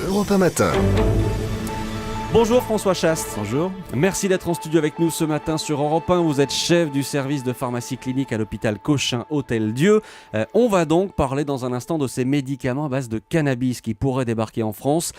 Europe 1 Matin. Bonjour François Chaste. Bonjour. Merci d'être en studio avec nous ce matin sur Europe 1. Vous êtes chef du service de pharmacie clinique à l'hôpital Cochin Hôtel-Dieu. On va donc parler dans un instant de ces médicaments à base de cannabis qui pourraient débarquer en France.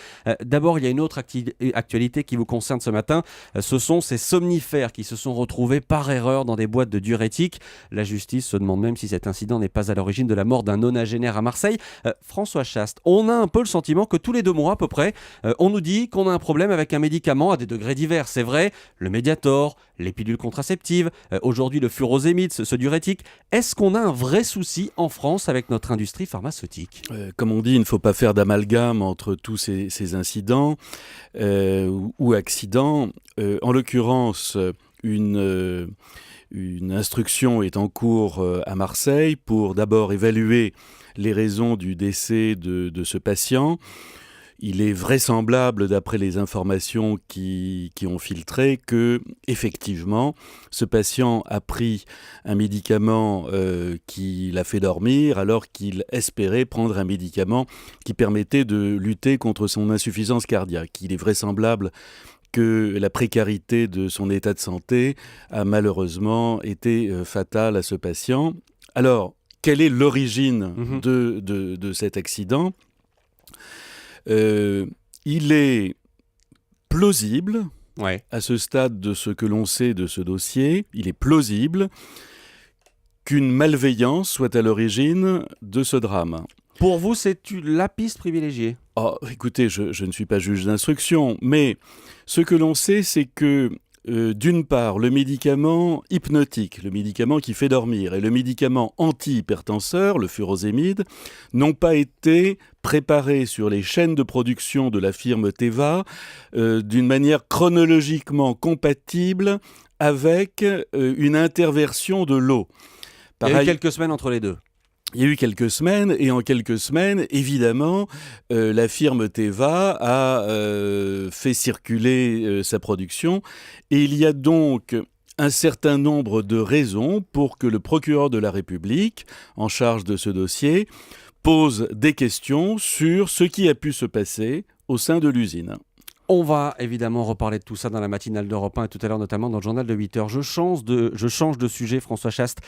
D'abord, il y a une autre actualité qui vous concerne ce matin. Ce sont ces somnifères qui se sont retrouvés par erreur dans des boîtes de diurétiques. La justice se demande même si cet incident n'est pas à l'origine de la mort d'un nonagénaire à Marseille. François Chaste, on a un peu le sentiment que tous les 2 mois à peu près, on nous dit qu'on a un problème avec un médicaments à des degrés divers, c'est vrai, le Mediator, les pilules contraceptives, aujourd'hui le furosémide, ce diurétique. Est-ce qu'on a un vrai souci en France avec notre industrie pharmaceutique ? Comme on dit, il ne faut pas faire d'amalgame entre tous ces incidents ou accidents. En l'occurrence, une instruction est en cours à Marseille pour d'abord évaluer les raisons du décès de ce patient. Il est vraisemblable, d'après les informations qui ont filtré, que effectivement, ce patient a pris un médicament qui l'a fait dormir, alors qu'il espérait prendre un médicament qui permettait de lutter contre son insuffisance cardiaque. Il est vraisemblable que la précarité de son état de santé a malheureusement été fatale à ce patient. Alors, quelle est l'origine de cet accident ? Il est plausible, à ce stade de ce que l'on sait de ce dossier, il est plausible qu'une malveillance soit à l'origine de ce drame. Pour vous, c'est la piste privilégiée ? Écoutez, je ne suis pas juge d'instruction, mais ce que l'on sait, c'est que d'une part, le médicament hypnotique, le médicament qui fait dormir, et le médicament antihypertenseur, le furosémide, n'ont pas été préparés sur les chaînes de production de la firme Teva d'une manière chronologiquement compatible avec une interversion de l'eau. Il y a eu quelques semaines entre les deux. Il y a eu quelques semaines, et en quelques semaines, évidemment, la firme Teva a fait circuler sa production, et il y a donc un certain nombre de raisons pour que le procureur de la République, en charge de ce dossier, pose des questions sur ce qui a pu se passer au sein de l'usine. On va évidemment reparler de tout ça dans la matinale d'Europe 1 et tout à l'heure notamment dans le journal de 8h. Je change de sujet, François Chaste.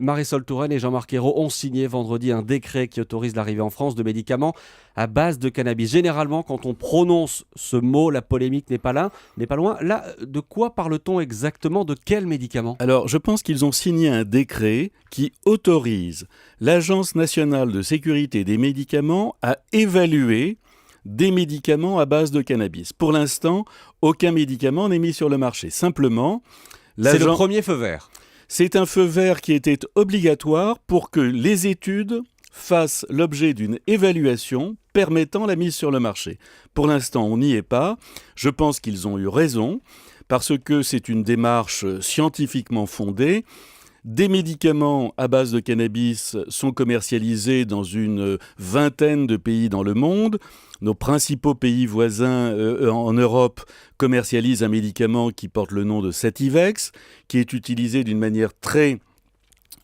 Marisol Touraine et Jean-Marc Ayrault ont signé vendredi un décret qui autorise l'arrivée en France de médicaments à base de cannabis. Généralement, quand on prononce ce mot, la polémique n'est pas loin. Là, de quoi parle-t-on exactement ? De quels médicaments ? Alors, je pense qu'ils ont signé un décret qui autorise l'Agence nationale de sécurité des médicaments à évaluer des médicaments à base de cannabis. Pour l'instant, aucun médicament n'est mis sur le marché. Simplement, c'est le premier feu vert. C'est un feu vert qui était obligatoire pour que les études fassent l'objet d'une évaluation permettant la mise sur le marché. Pour l'instant, on n'y est pas. Je pense qu'ils ont eu raison, parce que c'est une démarche scientifiquement fondée. Des médicaments à base de cannabis sont commercialisés dans une vingtaine de pays dans le monde. Nos principaux pays voisins en Europe commercialisent un médicament qui porte le nom de Sativex, qui est utilisé d'une manière très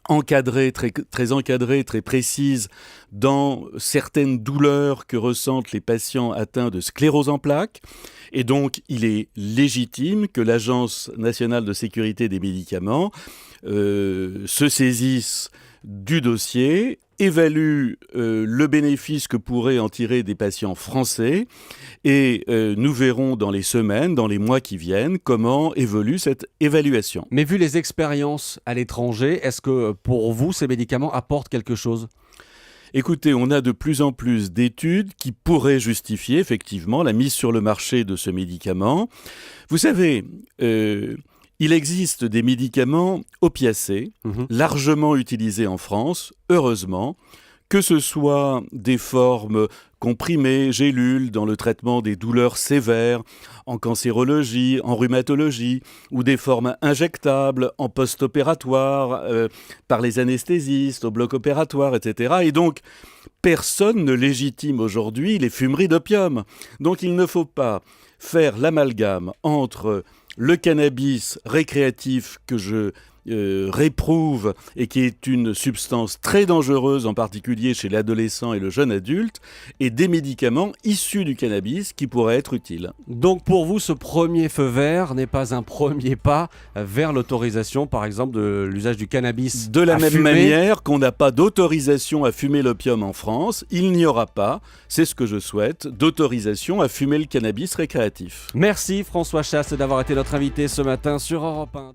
encadrée, très précise dans certaines douleurs que ressentent les patients atteints de sclérose en plaques. Et donc, il est légitime que l'Agence nationale de sécurité des médicaments se saisisse du dossier, évalue le bénéfice que pourraient en tirer des patients français, et nous verrons dans les semaines, dans les mois qui viennent, comment évolue cette évaluation. Mais vu les expériences à l'étranger, est-ce que pour vous, ces médicaments apportent quelque chose ? Écoutez, on a de plus en plus d'études qui pourraient justifier effectivement la mise sur le marché de ce médicament. Vous savez, il existe des médicaments opiacés, largement utilisés en France, heureusement, que ce soit des formes comprimées, gélules, dans le traitement des douleurs sévères, en cancérologie, en rhumatologie, ou des formes injectables en post-opératoire, par les anesthésistes, au bloc opératoire, etc. Et donc, personne ne légitime aujourd'hui les fumeries d'opium. Donc, il ne faut pas faire l'amalgame entre le cannabis récréatif que je réprouve et qui est une substance très dangereuse, en particulier chez l'adolescent et le jeune adulte, et des médicaments issus du cannabis qui pourraient être utiles. Donc pour vous, ce premier feu vert n'est pas un premier pas vers l'autorisation, par exemple, de l'usage du cannabis De la à même fumer. manière qu'on n'a pas d'autorisation à fumer l'opium en France, il n'y aura pas, c'est ce que je souhaite, d'autorisation à fumer le cannabis récréatif. Merci François Chaste d'avoir été notre invité ce matin sur Europe 1.